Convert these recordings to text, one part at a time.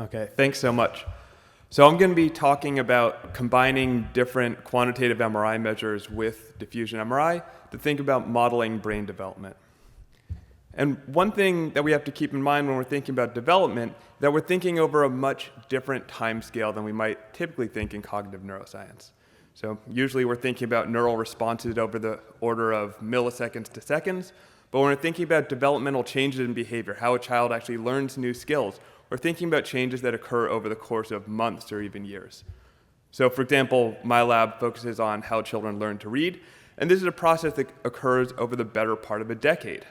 Okay, thanks so much. So I'm going to be talking about combining different quantitative MRI measures with diffusion MRI to think about modeling brain development. And one thing that we have to keep in mind when we're thinking about development, that we're thinking over a much different time scale than we might typically think in cognitive neuroscience. So usually we're thinking about neural responses over the order of milliseconds to seconds, but when we're thinking about developmental changes in behavior, how a child actually learns new skills, we're thinking about changes that occur over the course of months or even years. So for example, my lab focuses on how children learn to read, and this is a process that occurs over the better part of a decade.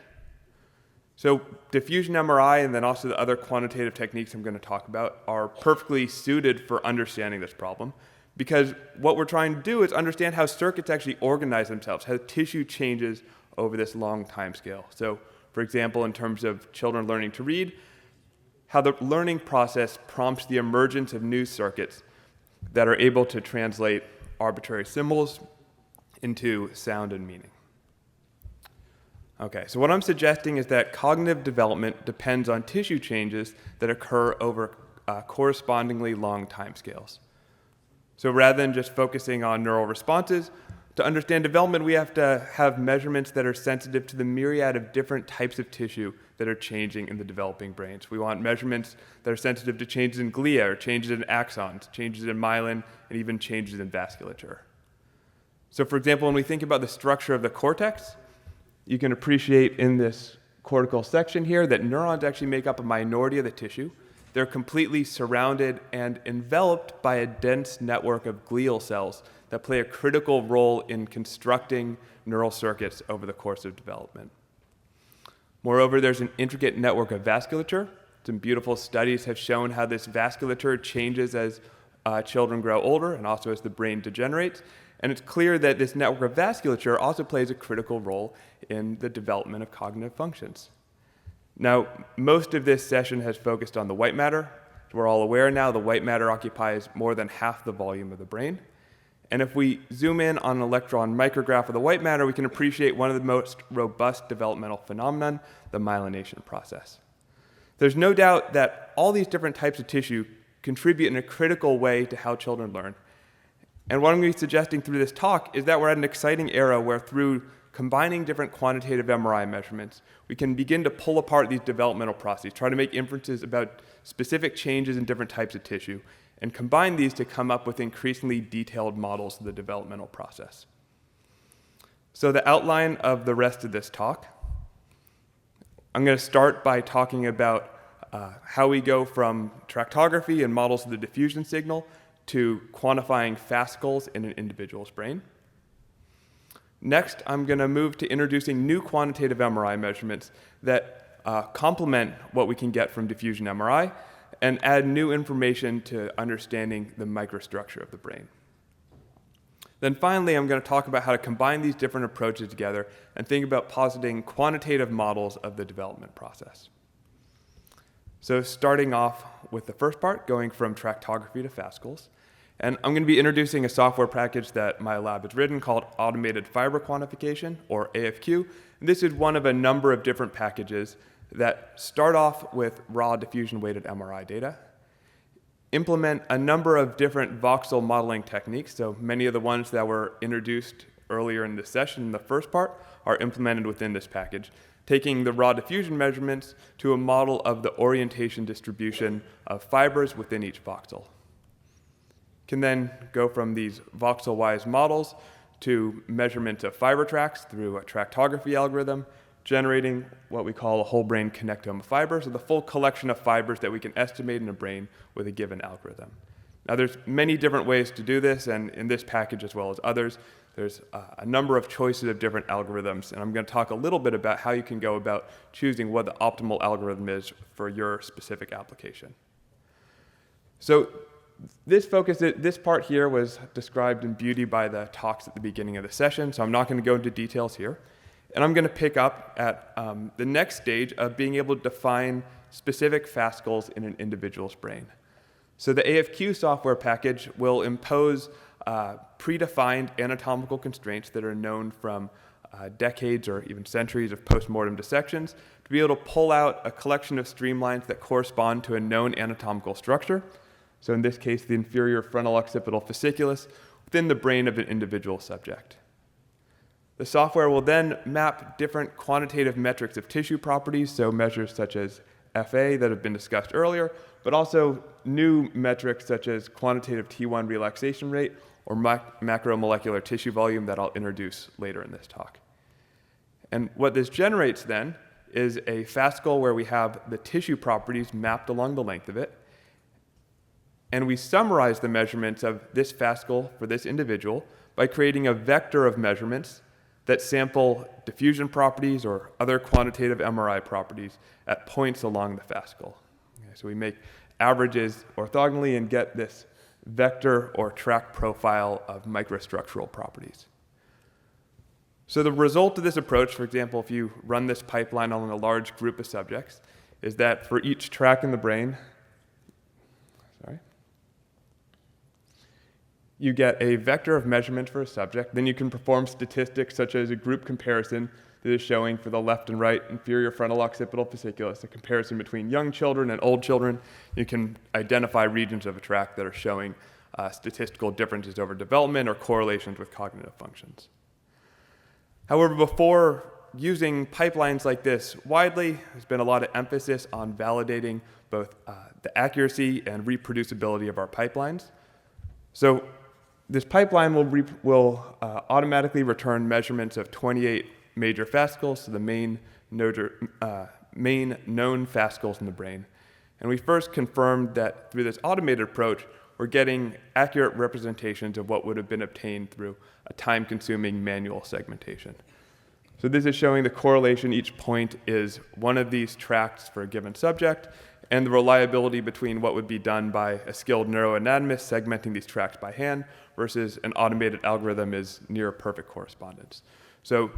So diffusion MRI and then also the other quantitative techniques I'm going to talk about are perfectly suited for understanding this problem, because what we're trying to do is understand how circuits actually organize themselves, how tissue changes over this long time scale. So for example, in terms of children learning to read, how the learning process prompts the emergence of new circuits that are able to translate arbitrary symbols into sound and meaning. Okay, so what I'm suggesting is that cognitive development depends on tissue changes that occur over correspondingly long timescales. So rather than just focusing on neural responses, to understand development, we have to have measurements that are sensitive to the myriad of different types of tissue that are changing in the developing brains. We want measurements that are sensitive to changes in glia, or changes in axons, changes in myelin, and even changes in vasculature. So for example, when we think about the structure of the cortex, you can appreciate in this cortical section here that neurons actually make up a minority of the tissue. They're completely surrounded and enveloped by a dense network of glial cells that play a critical role in constructing neural circuits over the course of development. Moreover, there's an intricate network of vasculature. Some beautiful studies have shown how this vasculature changes as children grow older and also as the brain degenerates. And it's clear that this network of vasculature also plays a critical role in the development of cognitive functions. Now, most of this session has focused on the white matter. As we're all aware now, the white matter occupies more than half the volume of the brain. And if we zoom in on an electron micrograph of the white matter, we can appreciate one of the most robust developmental phenomenon, the myelination process. There's no doubt that all these different types of tissue contribute in a critical way to how children learn. And what I'm going to be suggesting through this talk is that we're at an exciting era where through combining different quantitative MRI measurements, we can begin to pull apart these developmental processes, try to make inferences about specific changes in different types of tissue, and combine these to come up with increasingly detailed models of the developmental process. So the outline of the rest of this talk, I'm going to start by talking about how we go from tractography and models of the diffusion signal to quantifying fascicles in an individual's brain. Next, I'm going to move to introducing new quantitative MRI measurements that complement what we can get from diffusion MRI and add new information to understanding the microstructure of the brain. Then finally, I'm going to talk about how to combine these different approaches together and think about positing quantitative models of the development process. So starting off with the first part, going from tractography to fascicles. And I'm going to be introducing a software package that my lab has written called Automated Fiber Quantification, or AFQ. And this is one of a number of different packages that start off with raw diffusion-weighted MRI data, implement a number of different voxel modeling techniques. So many of the ones that were introduced earlier in this session in the first part are implemented within this package, taking the raw diffusion measurements to a model of the orientation distribution of fibers within each voxel. Can then go from these voxel-wise models to measurement of fiber tracks through a tractography algorithm, generating what we call a whole brain connectome of fibers, so the full collection of fibers that we can estimate in a brain with a given algorithm. Now there's many different ways to do this, and in this package as well as others, there's a number of choices of different algorithms, and I'm going to talk a little bit about how you can go about choosing what the optimal algorithm is for your specific application. So this part here was described in beauty by the talks at the beginning of the session, so I'm not going to go into details here. And I'm going to pick up at the next stage of being able to define specific fascicles in an individual's brain. So the AFQ software package will impose predefined anatomical constraints that are known from decades or even centuries of postmortem dissections to be able to pull out a collection of streamlines that correspond to a known anatomical structure. So in this case, the inferior frontal occipital fasciculus within the brain of an individual subject. The software will then map different quantitative metrics of tissue properties, so measures such as FA that have been discussed earlier, but also new metrics such as quantitative T1 relaxation rate or macromolecular tissue volume that I'll introduce later in this talk. And what this generates then is a fascicle where we have the tissue properties mapped along the length of it, and we summarize the measurements of this fascicle for this individual by creating a vector of measurements that sample diffusion properties or other quantitative MRI properties at points along the fascicle. Okay, so we make averages orthogonally and get this vector or track profile of microstructural properties. So the result of this approach, for example, if you run this pipeline along a large group of subjects, is that for each track in the brain, you get a vector of measurement for a subject. Then you can perform statistics such as a group comparison that is showing for the left and right inferior frontal occipital fasciculus, a comparison between young children and old children. You can identify regions of a tract that are showing statistical differences over development or correlations with cognitive functions. However, before using pipelines like this widely, there's been a lot of emphasis on validating both the accuracy and reproducibility of our pipelines. So this pipeline will automatically return measurements of 28 major fascicles, so the main known fascicles in the brain. And we first confirmed that through this automated approach, we're getting accurate representations of what would have been obtained through a time-consuming manual segmentation. So this is showing the correlation. Each point is one of these tracts for a given subject, and the reliability between what would be done by a skilled neuroanatomist segmenting these tracts by hand versus an automated algorithm is near perfect correspondence. So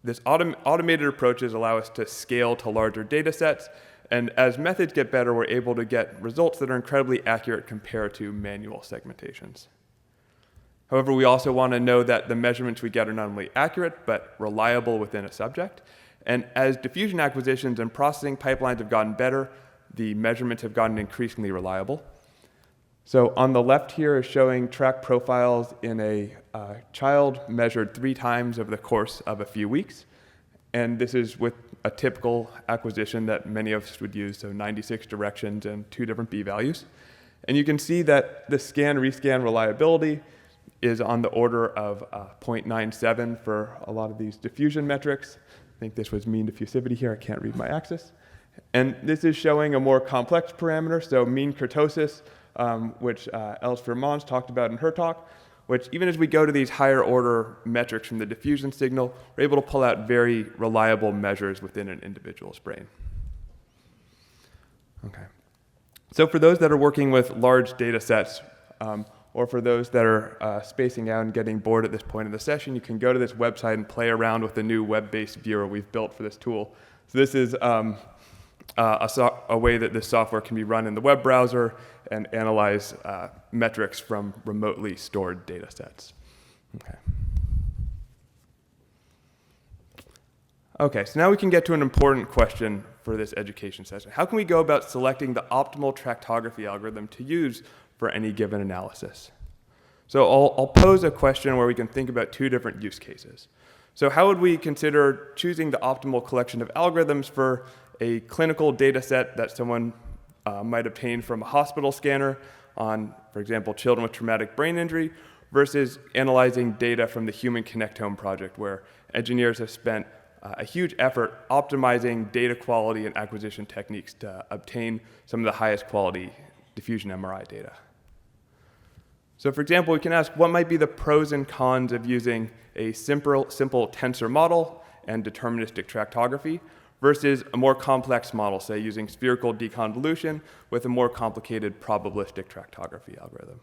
this automated approaches allow us to scale to larger data sets, and as methods get better, we're able to get results that are incredibly accurate compared to manual segmentations. However, we also want to know that the measurements we get are not only accurate, but reliable within a subject. And as diffusion acquisitions and processing pipelines have gotten better, the measurements have gotten increasingly reliable. So on the left here is showing track profiles in a child measured 3 times over the course of a few weeks. And this is with a typical acquisition that many of us would use, so 96 directions and 2 different b-values. And you can see that the scan-rescan reliability is on the order of 0.97 for a lot of these diffusion metrics. I think this was mean diffusivity here. I can't read my axis. And this is showing a more complex parameter, so mean kurtosis, which Els Vermans talked about in her talk, which even as we go to these higher order metrics from the diffusion signal, we're able to pull out very reliable measures within an individual's brain. Okay. So for those that are working with large data sets, or for those that are spacing out and getting bored at this point in the session, you can go to this website and play around with the new web-based viewer we've built for this tool. So this is a way that this software can be run in the web browser and analyze metrics from remotely stored data sets. Okay, so now we can get to an important question for this education session. How can we go about selecting the optimal tractography algorithm to use for any given analysis? So I'll pose a question where we can think about 2 different use cases. So how would we consider choosing the optimal collection of algorithms for a clinical data set that someone might obtain from a hospital scanner on, for example, children with traumatic brain injury, versus analyzing data from the Human Connectome project, where engineers have spent a huge effort optimizing data quality and acquisition techniques to obtain some of the highest quality diffusion MRI data. So for example, we can ask what might be the pros and cons of using a simple tensor model and deterministic tractography versus a more complex model, say using spherical deconvolution with a more complicated probabilistic tractography algorithm.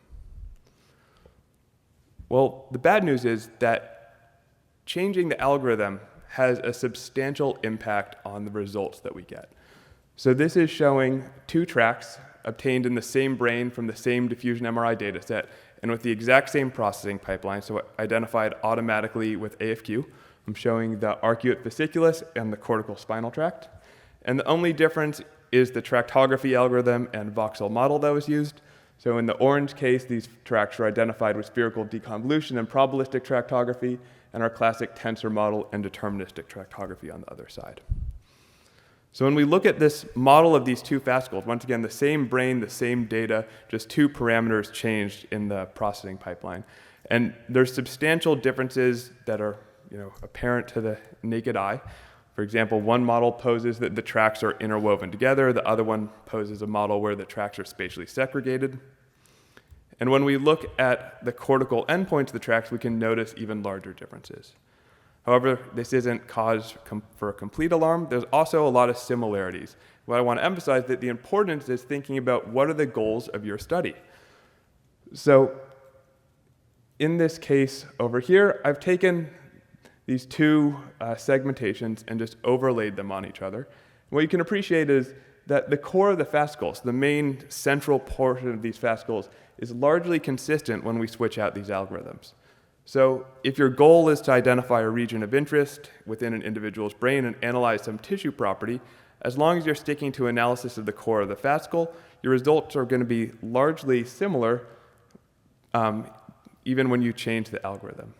Well, the bad news is that changing the algorithm has a substantial impact on the results that we get. So this is showing 2 tracks obtained in the same brain from the same diffusion MRI data set and with the exact same processing pipeline, so identified automatically with AFQ. I'm showing the arcuate fasciculus and the cortical spinal tract. And the only difference is the tractography algorithm and voxel model that was used. So in the orange case, these tracts are identified with spherical deconvolution and probabilistic tractography, and our classic tensor model and deterministic tractography on the other side. So when we look at this model of these two fascicles, once again, the same brain, the same data, just two parameters changed in the processing pipeline. And there's substantial differences that are apparent to the naked eye. For example, one model poses that the tracts are interwoven together. The other one poses a model where the tracts are spatially segregated. And when we look at the cortical endpoints of the tracts, we can notice even larger differences. However, this isn't cause for a complete alarm. There's also a lot of similarities. What I want to emphasize that the importance is thinking about what are the goals of your study. So in this case over here, I've taken these two segmentations and just overlaid them on each other. And what you can appreciate is that the core of the fascicles, the main central portion of these fascicles, is largely consistent when we switch out these algorithms. So if your goal is to identify a region of interest within an individual's brain and analyze some tissue property, as long as you're sticking to analysis of the core of the fascicle, your results are going to be largely similar even when you change the algorithm.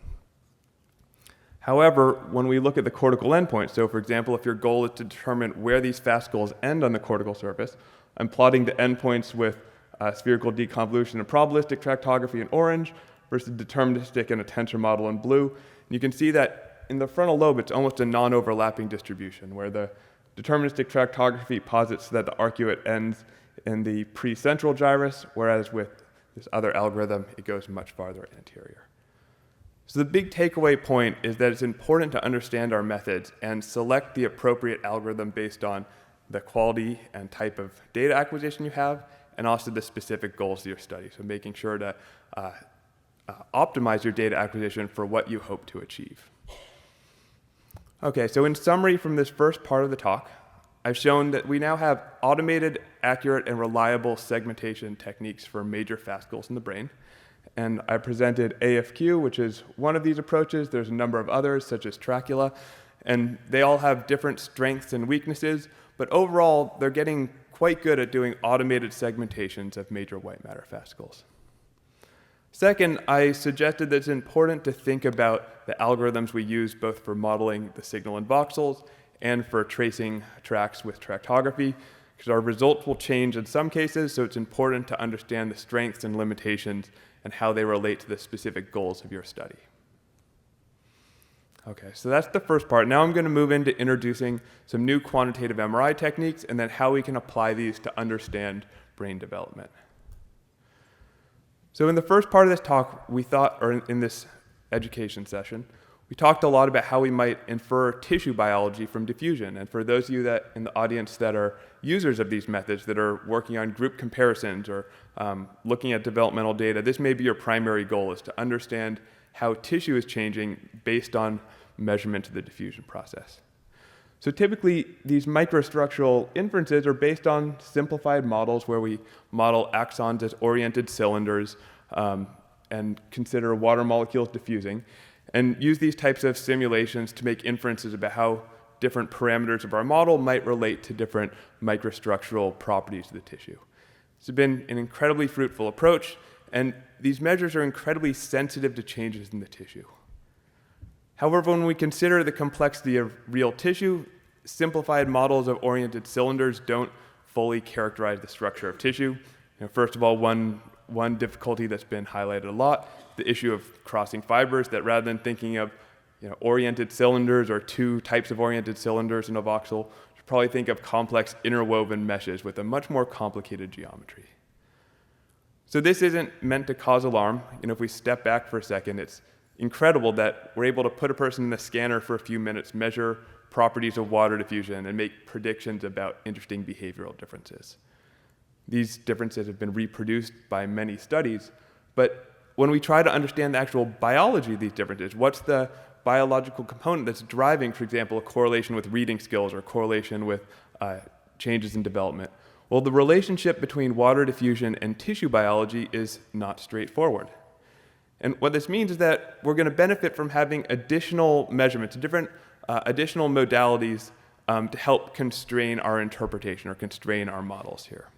However, when we look at the cortical endpoint, so for example, if your goal is to determine where these fascicles end on the cortical surface, I'm plotting the endpoints with spherical deconvolution and probabilistic tractography in orange versus deterministic and a tensor model in blue. And you can see that in the frontal lobe, it's almost a non-overlapping distribution, where the deterministic tractography posits that the arcuate ends in the precentral gyrus, whereas with this other algorithm, it goes much farther anterior. So the big takeaway point is that it's important to understand our methods and select the appropriate algorithm based on the quality and type of data acquisition you have, and also the specific goals of your study. So making sure to optimize your data acquisition for what you hope to achieve. Okay, so in summary from this first part of the talk, I've shown that we now have automated, accurate, and reliable segmentation techniques for major fascicles in the brain. And I presented AFQ, which is one of these approaches. There's a number of others, such as Tracula, and they all have different strengths and weaknesses, but overall, they're getting quite good at doing automated segmentations of major white matter fascicles. Second, I suggested that it's important to think about the algorithms we use both for modeling the signal in voxels and for tracing tracks with tractography, because our results will change in some cases, so it's important to understand the strengths and limitations and how they relate to the specific goals of your study. Okay, so that's the first part. Now I'm going to move into introducing some new quantitative MRI techniques and then how we can apply these to understand brain development. So in the first part of this talk, or in this education session, we talked a lot about how we might infer tissue biology from diffusion. And for those of you that in the audience that are users of these methods, that are working on group comparisons or looking at developmental data, this may be your primary goal, is to understand how tissue is changing based on measurement of the diffusion process. So typically, these microstructural inferences are based on simplified models where we model axons as oriented cylinders and consider water molecules diffusing, and use these types of simulations to make inferences about how different parameters of our model might relate to different microstructural properties of the tissue. It's been an incredibly fruitful approach, and these measures are incredibly sensitive to changes in the tissue. However, when we consider the complexity of real tissue, simplified models of oriented cylinders don't fully characterize the structure of tissue. First of all, one difficulty that's been highlighted a lot, the issue of crossing fibers, that rather than thinking of oriented cylinders or two types of oriented cylinders in a voxel, you should probably think of complex interwoven meshes with a much more complicated geometry. So this isn't meant to cause alarm. If we step back for a second, it's incredible that we're able to put a person in the scanner for a few minutes, measure properties of water diffusion, and make predictions about interesting behavioral differences. These differences have been reproduced by many studies, but when we try to understand the actual biology of these differences, what's the biological component that's driving, for example, a correlation with reading skills or correlation with changes in development? Well, the relationship between water diffusion and tissue biology is not straightforward. And what this means is that we're going to benefit from having additional measurements, different additional modalities to help constrain our interpretation or constrain our models here.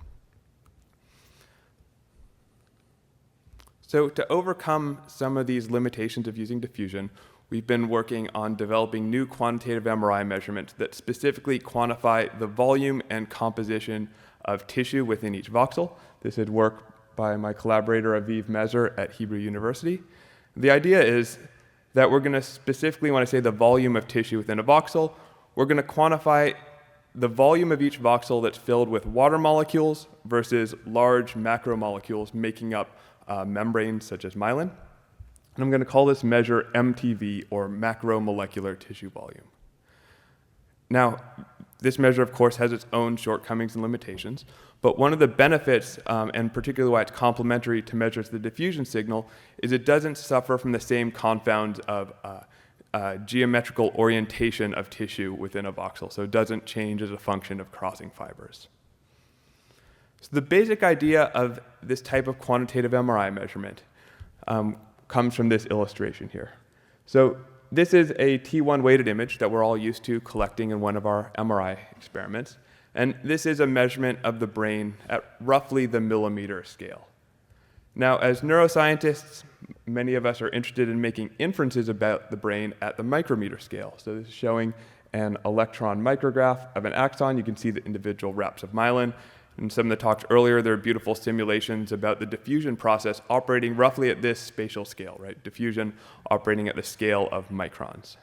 So to overcome some of these limitations of using diffusion, we've been working on developing new quantitative MRI measurements that specifically quantify the volume and composition of tissue within each voxel. This is work by my collaborator Aviv Mezer at Hebrew University. The idea is that we're going to specifically, when I say the volume of tissue within a voxel, we're going to quantify the volume of each voxel that's filled with water molecules versus large macromolecules making up membranes such as myelin. And I'm going to call this measure MTV, or macromolecular tissue volume. Now, this measure, of course, has its own shortcomings and limitations, but one of the benefits, and particularly why it's complementary to measures the diffusion signal, is it doesn't suffer from the same confounds of geometrical orientation of tissue within a voxel, so it doesn't change as a function of crossing fibers. So the basic idea of this type of quantitative MRI measurement comes from this illustration here. So this is a T1 weighted image that we're all used to collecting in one of our MRI experiments. And this is a measurement of the brain at roughly the millimeter scale. Now, as neuroscientists, many of us are interested in making inferences about the brain at the micrometer scale. So this is showing an electron micrograph of an axon. You can see the individual wraps of myelin. In some of the talks earlier, there are beautiful simulations about the diffusion process operating roughly at this spatial scale, right? Diffusion operating at the scale of microns.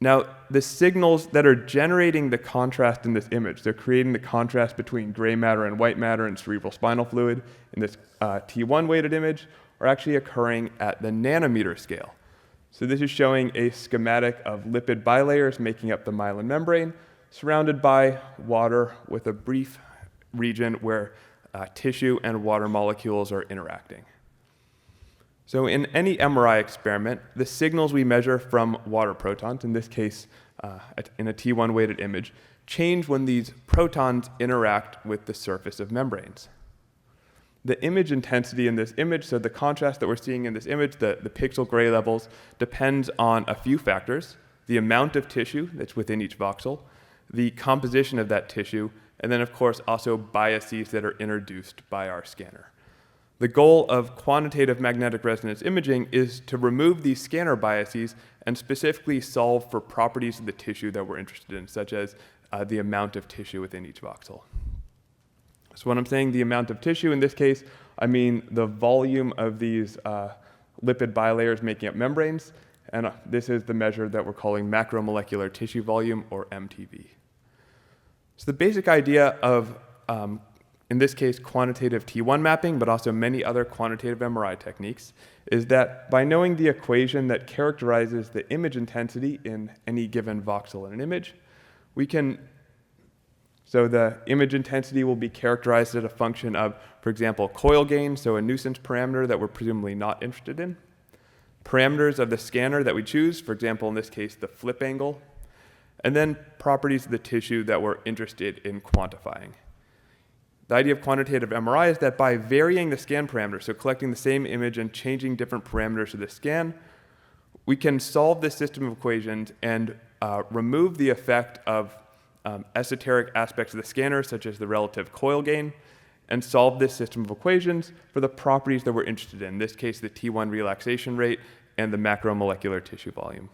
Now, the signals that are generating the contrast in this image, they're creating the contrast between gray matter and white matter and cerebral spinal fluid in this T1 weighted image, are actually occurring at the nanometer scale. So this is showing a schematic of lipid bilayers making up the myelin membrane, surrounded by water with a brief region where tissue and water molecules are interacting. So in any MRI experiment, the signals we measure from water protons, in this case in a T1 weighted image, change when these protons interact with the surface of membranes. The image intensity in this image, so the contrast that we're seeing in this image, the pixel gray levels, depends on a few factors: the amount of tissue that's within each voxel, the composition of that tissue, and then, of course, also biases that are introduced by our scanner. The goal of quantitative magnetic resonance imaging is to remove these scanner biases and specifically solve for properties of the tissue that we're interested in, such as the amount of tissue within each voxel. So when I'm saying the amount of tissue in this case, I mean the volume of these lipid bilayers making up membranes, and this is the measure that we're calling macromolecular tissue volume, or MTV. So the basic idea of, in this case, quantitative T1 mapping, but also many other quantitative MRI techniques, is that by knowing the equation that characterizes the image intensity in any given voxel in an image, we can, so the image intensity will be characterized as a function of, for example, coil gain, so a nuisance parameter that we're presumably not interested in, parameters of the scanner that we choose, for example, in this case, the flip angle, and then properties of the tissue that we're interested in quantifying. The idea of quantitative MRI is that by varying the scan parameters, so collecting the same image and changing different parameters of the scan, we can solve this system of equations and remove the effect of esoteric aspects of the scanner, such as the relative coil gain, and solve this system of equations for the properties that we're interested in this case, the T1 relaxation rate and the macromolecular tissue volume.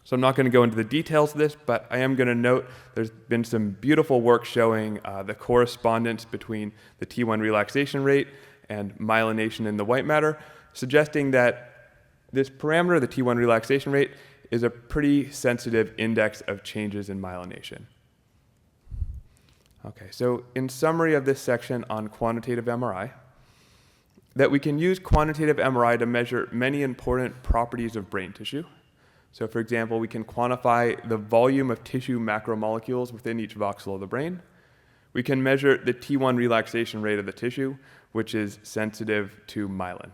So I'm not going to go into the details of this, but I am going to note there's been some beautiful work showing the correspondence between the T1 relaxation rate and myelination in the white matter, suggesting that this parameter, the T1 relaxation rate, is a pretty sensitive index of changes in myelination. Okay, so in summary of this section on quantitative MRI, that we can use quantitative MRI to measure many important properties of brain tissue. So for example, we can quantify the volume of tissue macromolecules within each voxel of the brain. We can measure the T1 relaxation rate of the tissue, which is sensitive to myelin.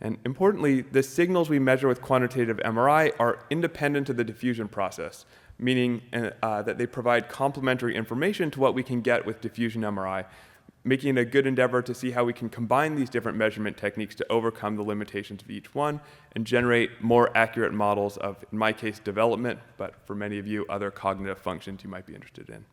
And importantly, the signals we measure with quantitative MRI are independent of the diffusion process, meaning that they provide complementary information to what we can get with diffusion MRI, making a good endeavor to see how we can combine these different measurement techniques to overcome the limitations of each one and generate more accurate models of, in my case, development, but for many of you, other cognitive functions you might be interested in.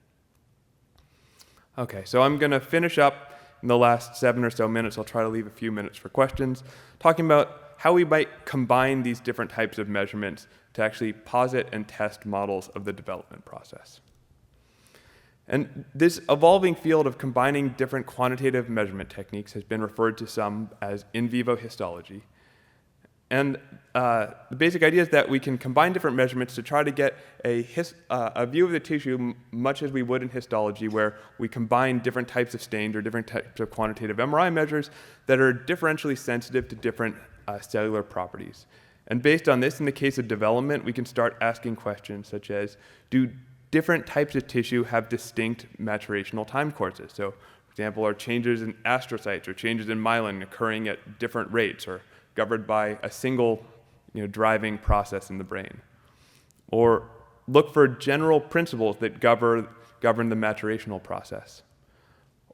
Okay, so I'm going to finish up in the last 7 or so minutes. I'll try to leave a few minutes for questions, talking about how we might combine these different types of measurements to actually posit and test models of the development process. And this evolving field of combining different quantitative measurement techniques has been referred to some as in vivo histology. And the basic idea is that we can combine different measurements to try to get a view of the tissue much as we would in histology, where we combine different types of stains or different types of quantitative MRI measures that are differentially sensitive to different cellular properties. And based on this, in the case of development, we can start asking questions such as, do different types of tissue have distinct maturational time courses? So, for example, are changes in astrocytes or changes in myelin occurring at different rates or governed by a single driving process in the brain? Or look for general principles that govern the maturational process.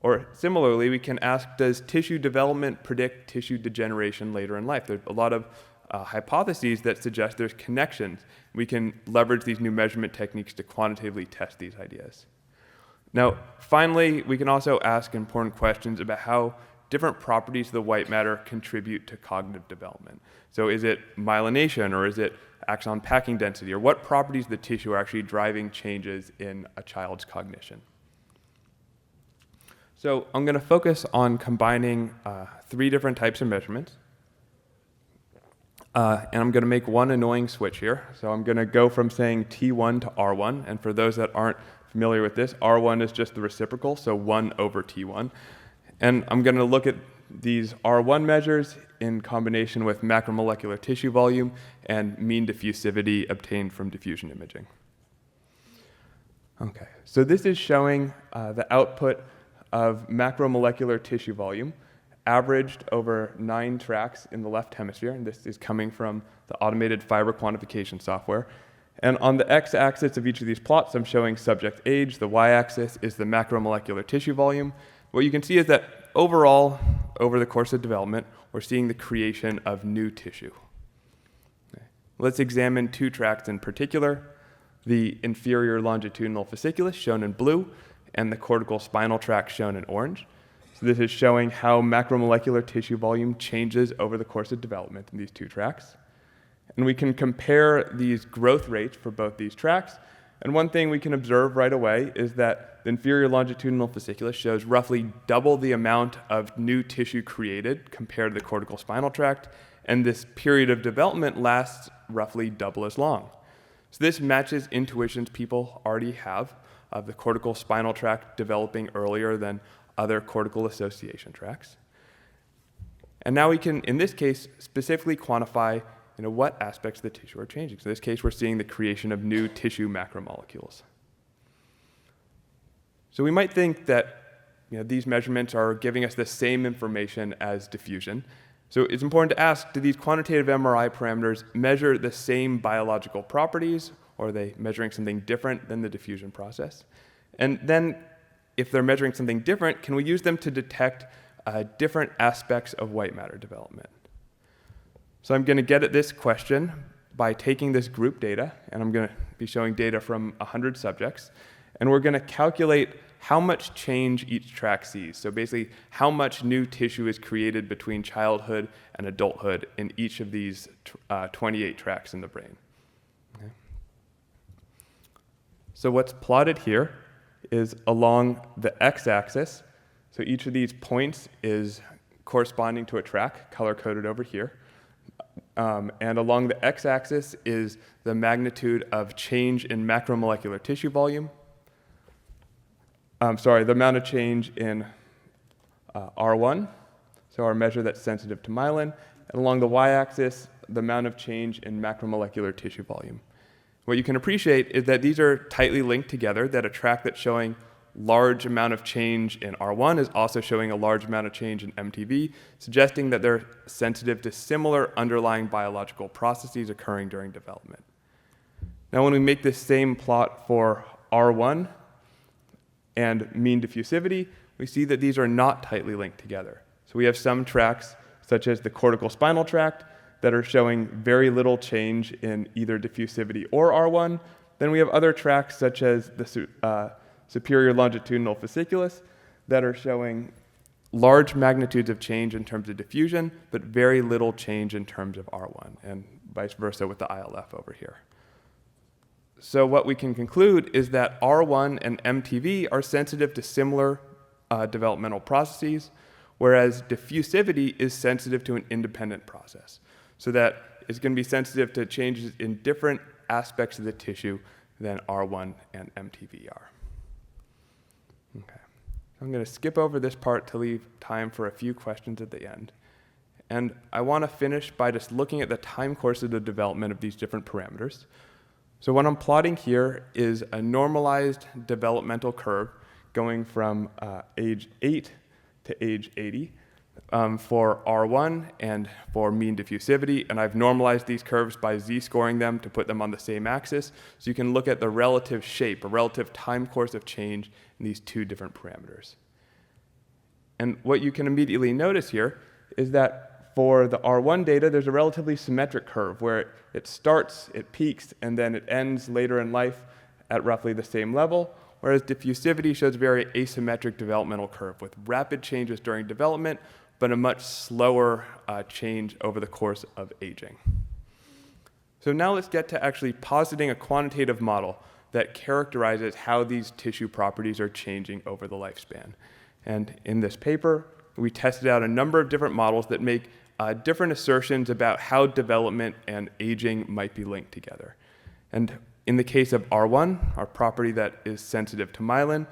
Or similarly, we can ask, does tissue development predict tissue degeneration later in life? There's a lot of hypotheses that suggest there's connections. We can leverage these new measurement techniques to quantitatively test these ideas. Now, finally, we can also ask important questions about how different properties of the white matter contribute to cognitive development. So is it myelination, or is it axon packing density, or what properties of the tissue are actually driving changes in a child's cognition? So I'm going to focus on combining 3 different types of measurements. And I'm going to make one annoying switch here. So I'm going to go from saying T1 to R1. And for those that aren't familiar with this, R1 is just the reciprocal, so 1 over T1. And I'm going to look at these R1 measures in combination with macromolecular tissue volume and mean diffusivity obtained from diffusion imaging. Okay, so this is showing the output of macromolecular tissue volume averaged over 9 tracks in the left hemisphere, and this is coming from the automated fiber quantification software. And on the x-axis of each of these plots, I'm showing subject age. The y-axis is the macromolecular tissue volume. What you can see is that overall, over the course of development, we're seeing the creation of new tissue. Okay. Let's examine 2 tracts in particular, the inferior longitudinal fasciculus, shown in blue, and the cortical spinal tract, shown in orange. So this is showing how macromolecular tissue volume changes over the course of development in these 2 tracts. And we can compare these growth rates for both these tracts. And one thing we can observe right away is that the inferior longitudinal fasciculus shows roughly double the amount of new tissue created compared to the cortical spinal tract, and this period of development lasts roughly double as long. So this matches intuitions people already have of the cortical spinal tract developing earlier than other cortical association tracts. And now we can, in this case, specifically quantify what aspects of the tissue are changing. So in this case, we're seeing the creation of new tissue macromolecules. So we might think that these measurements are giving us the same information as diffusion. So it's important to ask, do these quantitative MRI parameters measure the same biological properties, or are they measuring something different than the diffusion process? And then, if they're measuring something different, can we use them to detect different aspects of white matter development? So I'm going to get at this question by taking this group data, and I'm going to be showing data from 100 subjects, and we're going to calculate how much change each tract sees. So basically, how much new tissue is created between childhood and adulthood in each of these 28 tracts in the brain. Okay. So what's plotted here is along the x-axis. So each of these points is corresponding to a tract, color-coded over here. And along the x-axis is the magnitude of change in macromolecular tissue volume. The amount of change in R1, so our measure that's sensitive to myelin. And along the y-axis, the amount of change in macromolecular tissue volume. What you can appreciate is that these are tightly linked together, that a tract that's showing large amount of change in R1 is also showing a large amount of change in MTV, suggesting that they're sensitive to similar underlying biological processes occurring during development. Now, when we make this same plot for R1 and mean diffusivity, we see that these are not tightly linked together. So we have some tracts, such as the cortical spinal tract, that are showing very little change in either diffusivity or R1. Then we have other tracts, such as the superior longitudinal fasciculus, that are showing large magnitudes of change in terms of diffusion, but very little change in terms of R1, and vice versa with the ILF over here. So what we can conclude is that R1 and MTV are sensitive to similar developmental processes, whereas diffusivity is sensitive to an independent process. So that it's going to be sensitive to changes in different aspects of the tissue than R1 and MTV are. Okay. I'm going to skip over this part to leave time for a few questions at the end. And I want to finish by just looking at the time course of the development of these different parameters. So what I'm plotting here is a normalized developmental curve going from age 8 to age 80 for R1 and for mean diffusivity. And I've normalized these curves by z-scoring them to put them on the same axis. So you can look at the relative shape, or relative time course of change in these two different parameters. And what you can immediately notice here is that for the R1 data, there's a relatively symmetric curve where it starts, it peaks, and then it ends later in life at roughly the same level, whereas diffusivity shows a very asymmetric developmental curve with rapid changes during development, but a much slower change over the course of aging. So now let's get to actually positing a quantitative model that characterizes how these tissue properties are changing over the lifespan. And in this paper, we tested out a number of different models that make different assertions about how development and aging might be linked together. And in the case of R1, our property that is sensitive to myelin,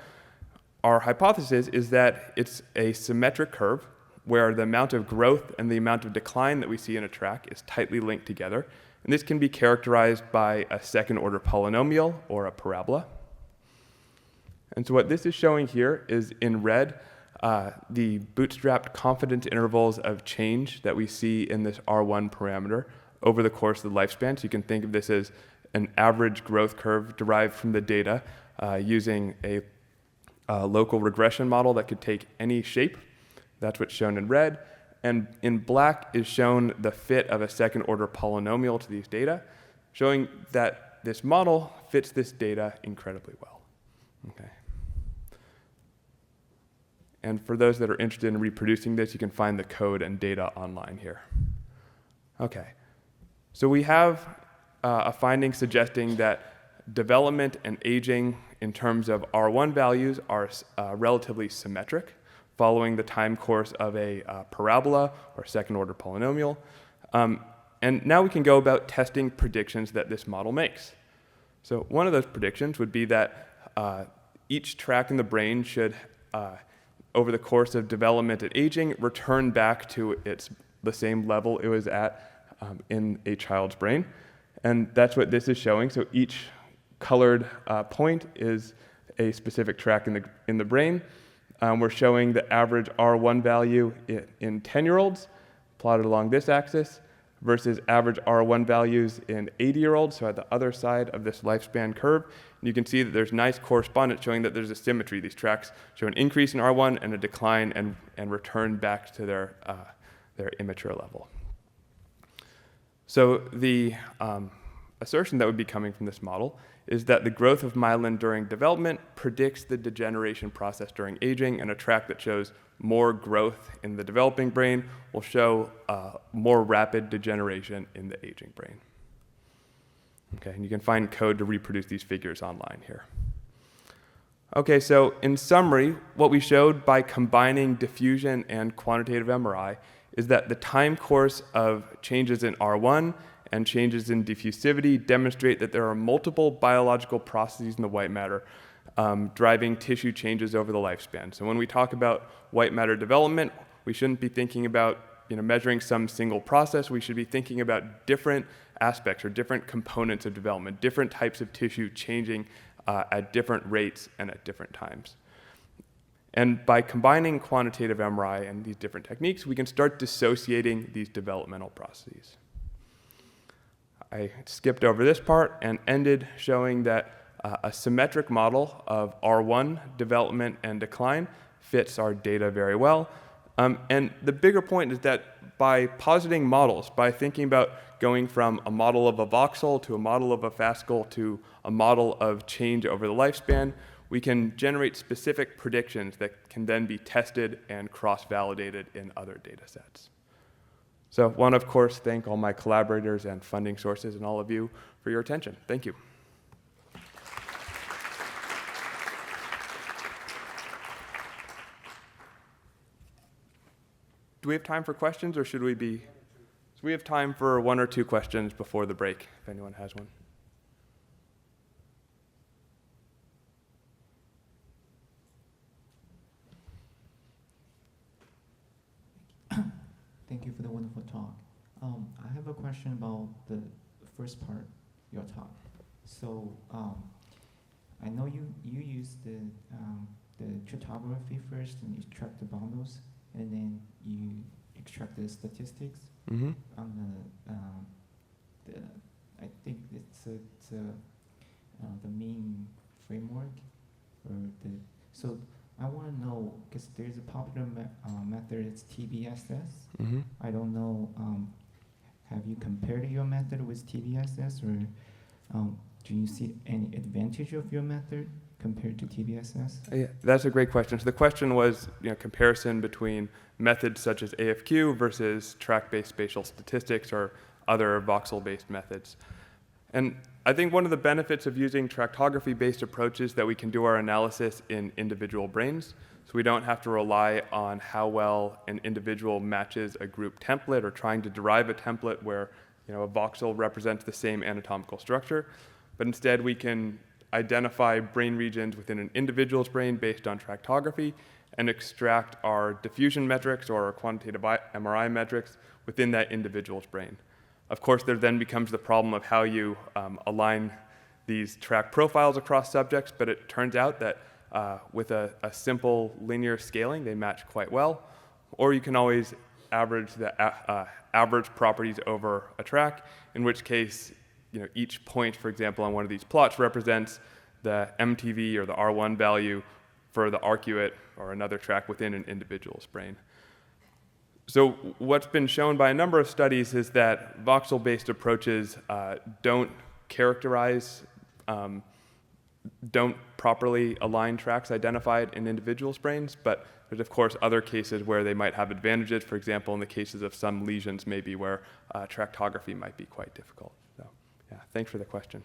our hypothesis is that it's a symmetric curve where the amount of growth and the amount of decline that we see in a tract is tightly linked together. And this can be characterized by a second-order polynomial or a parabola. And so what this is showing here is in red, the bootstrapped confidence intervals of change that we see in this R1 parameter over the course of the lifespan. So you can think of this as an average growth curve derived from the data using a local regression model that could take any shape. That's what's shown in red. And in black is shown the fit of a second-order polynomial to these data, showing that this model fits this data incredibly well. Okay. And for those that are interested in reproducing this, you can find the code and data online here. Okay. So we have a finding suggesting that development and aging in terms of R1 values are relatively symmetric, following the time course of a parabola or second-order polynomial. And now we can go about testing predictions that this model makes. So one of those predictions would be that each tract in the brain should, over the course of development and aging, return back to the same level it was at in a child's brain. And that's what this is showing. So each colored point is a specific tract in the brain. We're showing the average R1 value in 10-year-olds, plotted along this axis, versus average R1 values in 80-year-olds, so at the other side of this lifespan curve. And you can see that there's nice correspondence showing that there's a symmetry. These tracts show an increase in R1 and a decline and return back to their immature level. So the assertion that would be coming from this model is that the growth of myelin during development predicts the degeneration process during aging, and a tract that shows more growth in the developing brain will show more rapid degeneration in the aging brain. Okay, and you can find code to reproduce these figures online here. Okay, so in summary, what we showed by combining diffusion and quantitative MRI is that the time course of changes in R1 and changes in diffusivity demonstrate that there are multiple biological processes in the white matter driving tissue changes over the lifespan. So when we talk about white matter development, we shouldn't be thinking about measuring some single process. We should be thinking about different aspects or different components of development, different types of tissue changing at different rates and at different times. And by combining quantitative MRI and these different techniques, we can start dissociating these developmental processes. I skipped over this part and ended showing that a symmetric model of R1 development and decline fits our data very well. And the bigger point is that by positing models, by thinking about going from a model of a voxel to a model of a fascicle to a model of change over the lifespan, we can generate specific predictions that can then be tested and cross-validated in other data sets. So I want to, of course, thank all my collaborators and funding sources and all of you for your attention. Thank you. Do we have time for questions, or should we be? So we have time for 1 or 2 questions before the break, if anyone has one. Thank you for the wonderful talk. I have a question about the first part of your talk. So I know you use the tractography first, and you extract the bundles, and then you extract the statistics on the I think it's the main framework, or so. I want to know, because there's a popular method, it's TBSS. I don't know, have you compared your method with TBSS, or do you see any advantage of your method compared to TBSS? Yeah, that's a great question. So the question was, comparison between methods such as AFQ versus track-based spatial statistics or other voxel-based methods. And I think one of the benefits of using tractography-based approaches is that we can do our analysis in individual brains, so we don't have to rely on how well an individual matches a group template or trying to derive a template where a voxel represents the same anatomical structure, but instead we can identify brain regions within an individual's brain based on tractography and extract our diffusion metrics or our quantitative MRI metrics within that individual's brain. Of course, there then becomes the problem of how you align these track profiles across subjects, but it turns out that with a simple linear scaling, they match quite well. Or you can always average the average properties over a track, in which case each point, for example, on one of these plots represents the MTV or the R1 value for the arcuate or another track within an individual's brain. So what's been shown by a number of studies is that voxel-based approaches don't characterize, don't properly align tracks identified in individuals' brains, but there's of course other cases where they might have advantages. For example, in the cases of some lesions maybe where tractography might be quite difficult. So yeah, thanks for the question.